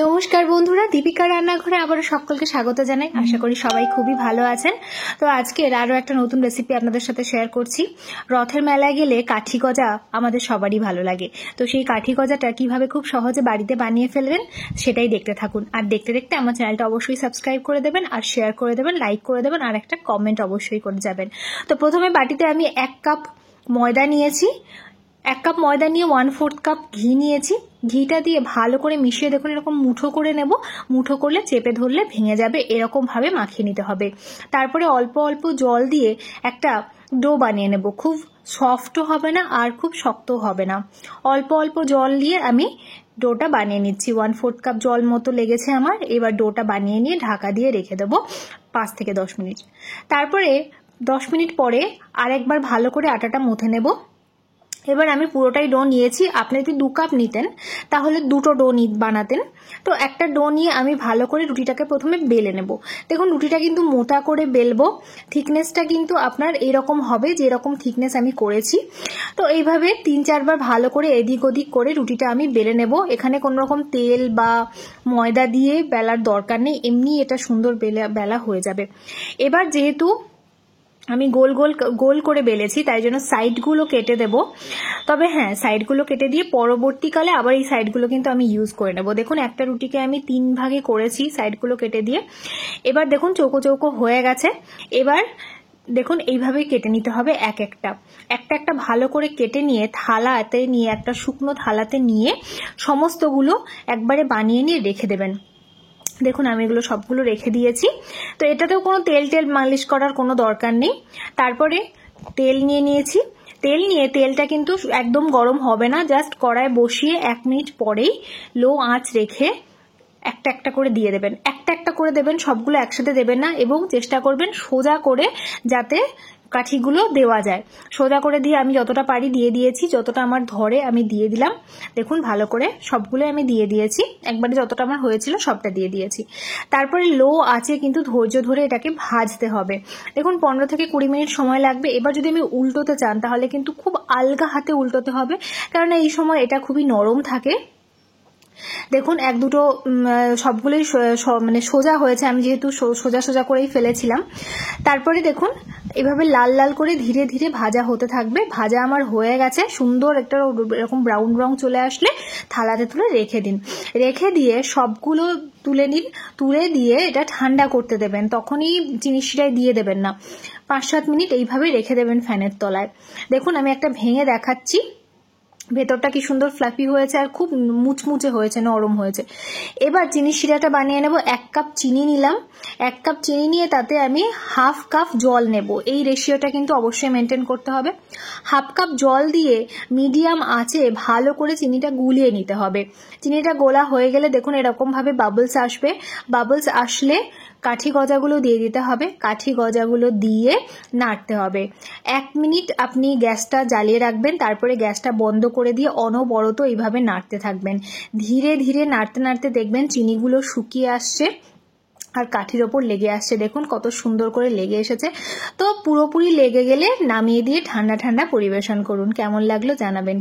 নমস্কার বন্ধুরা, দীপিকা রান্নাঘরে আবারও সকলকে স্বাগত জানাই। আশা করি সবাই খুবই ভালো আছেন। তো আজকের আরও একটা নতুন রেসিপি আপনাদের সাথে শেয়ার করছি। রথের মেলায় গেলে কাঠি গজা আমাদের সবারই ভালো লাগে। তো সেই কাঠি গজাটা কিভাবে খুব সহজে বাড়িতে বানিয়ে ফেলবেন সেটাই দেখতে থাকুন। আর দেখতে দেখতে আমার চ্যানেলটা অবশ্যই সাবস্ক্রাইব করে দেবেন, আর শেয়ার করে দেবেন, লাইক করে দেবেন, আর একটা কমেন্ট অবশ্যই করে যাবেন। তো প্রথমে বাটিতে আমি 1 কাপ ময়দা নিয়েছি। 1 কাপ ময়দা নিয়ে 1/4 কাপ ঘি নিয়েছি। ঘিটা দিয়ে ভালো করে মিশিয়ে দেখুন এরকম মুঠো করে নেব। মুঠো করলে চেপে ধরলে ভেঙে যাবে, এরকম ভাবে মাখিয়ে নিতে হবে। তারপরে অল্প অল্প জল দিয়ে একটা ডো বানিয়ে নেব। খুব সফটও হবে না আর খুব শক্তও হবে না। অল্প অল্প জল দিয়ে আমি ডোটা বানিয়ে নিচ্ছি। 1/4 কাপ জল মতো লেগেছে আমার। এবার ডোটা বানিয়ে নিয়ে ঢাকা দিয়ে রেখে দেবো 5 থেকে 10 মিনিট। তারপরে 10 মিনিট পরে আরেকবার ভালো করে আটাটা মুথে নেব। এবার আমি পুরোটাই ডো নিয়েছি। আপনি যদি 2 কাপ নিতেন তাহলে 2টো ডো বানাতেন। তো একটা ডো নিয়ে আমি ভালো করে রুটিটাকে প্রথমে বেলে নেব। দেখুন রুটিটা কিন্তু মোটা করে বেলবো। থিকনেসটা কিন্তু আপনার এরকম হবে, যেরকম থিকনেস আমি করেছি। তো এইভাবে 3-4 বার ভালো করে এদিক ওদিক করে রুটিটা আমি বেলে নেব। এখানে কোনো রকম তেল বা ময়দা দিয়ে বেলার দরকার নেই, এমনি এটা সুন্দর বেলা হয়ে যাবে। এবার যেহেতু আমি গোল করে বেলেছি তাই জন্য সাইডগুলো কেটে দেব। তবে হ্যাঁ, সাইডগুলো কেটে দিয়ে পরবর্তীকালে আবার এই সাইডগুলো কিন্তু আমি ইউজ করে নেব। দেখুন একটা রুটিকে আমি 3 ভাগে করেছি সাইডগুলো কেটে দিয়ে। এবার দেখুন চৌকো চৌকো হয়ে গেছে। এবার দেখুন এইভাবেই কেটে নিতে হবে একটা ভালো করে কেটে নিয়ে থালাতে নিয়ে, একটা শুকনো থালাতে নিয়ে সমস্তগুলো একবারে বানিয়ে নিয়ে রেখে দেবেন। দেখুন আমি এগুলো সবগুলো রেখে দিয়েছি। তো এটাতেও কোনো তেল মালিশ করার কোনো দরকার নেই। তারপরে তেল নিয়ে নিয়েছি। তেল নিয়ে তেলটা কিন্তু একদম গরম হবে না, জাস্ট কড়ায় বসিয়ে 1 মিনিট পরেই লো আঁচ রেখে একটা করে দিয়ে দেবেন। একটা করে দেবেন, সবগুলো একসাথে দেবেন না। এবং চেষ্টা করবেন সোজা করে যাতে কাঠিগুলো দেওয়া যায়। সোজা করে দিয়ে আমি যতটা পারি দিয়ে দিয়েছি, যতটা আমার ধরে আমি দিয়ে দিলাম। দেখুন ভালো করে সবগুলো আমি দিয়ে দিয়েছি, একবারে যতটা আমার হয়েছিল সবটা দিয়ে দিয়েছি। তারপরে লো আঁচে কিন্তু ধৈর্য ধরে এটাকে ভাজতে হবে। দেখুন 15 থেকে 20 মিনিট সময় লাগবে। এবার যদি আমি উল্টোতে চান তাহলে কিন্তু খুব আলগা হাতে উল্টোতে হবে, কারণ এই সময় এটা খুবই নরম থাকে। দেখুন 1-2টো সবগুলোই মানে সোজা হয়েছে, আমি যেহেতু সোজা করেই ফেলেছিলাম। তারপরে দেখুন এভাবে লাল লাল করে ধীরে ধীরে ভাজা হতে থাকবে। ভাজা আমার হয়ে গেছে। সুন্দর একটা এরকম ব্রাউন রং চলে আসলে থালাতে তুলে রেখে দিন। রেখে দিয়ে সবগুলো তুলে নিন। তুলে দিয়ে এটা ঠান্ডা করতে দেবেন, তখনই চিনি শিরায় দিয়ে দেবেন না। 5-7 মিনিট এইভাবে রেখে দেবেন ফ্যানের তলায়। দেখুন আমি একটা ভেঙে দেখাচ্ছি। ভেতরটা কি সুন্দর ফ্লাফি হয়েছে আর খুব মুচমুচে হয়েছে, নরম হয়েছে। এবার চিনি শিরাটা বানিয়ে নেব। 1 কাপ চিনি নিলাম। 1 কাপ চিনি নিয়ে তাতে আমি 1/2 কাপ জল নেব। এই রেশিওটা কিন্তু অবশ্যই মেনটেন করতে হবে। 1/2 কাপ জল দিয়ে মিডিয়াম আঁচে ভালো করে চিনিটা গুলিয়ে নিতে হবে। চিনিটা গোলা হয়ে গেলে দেখুন এরকম ভাবে বাবলস আসবে। বাবলস আসলে কাঠি গজাগুলো দিয়ে দিতে হবে। কাঠি গজাগুলো দিয়ে নাড়তে হবে। 1 মিনিট আপনি গ্যাসটা জ্বালিয়ে রাখবেন, তারপরে গ্যাসটা বন্ধ করে দিয়ে অনবরত এইভাবে নাড়তে থাকবেন। ধীরে ধীরে নাড়তে নাড়তে দেখবেন চিনিগুলো শুকিয়ে আসছে আর কাঠির ওপর লেগে আসছে। দেখুন কত সুন্দর করে লেগে এসেছে। তো পুরোপুরি লেগে গেলে নামিয়ে দিয়ে ঠান্ডা ঠান্ডা পরিবেশন করুন। কেমন লাগলো জানাবেন।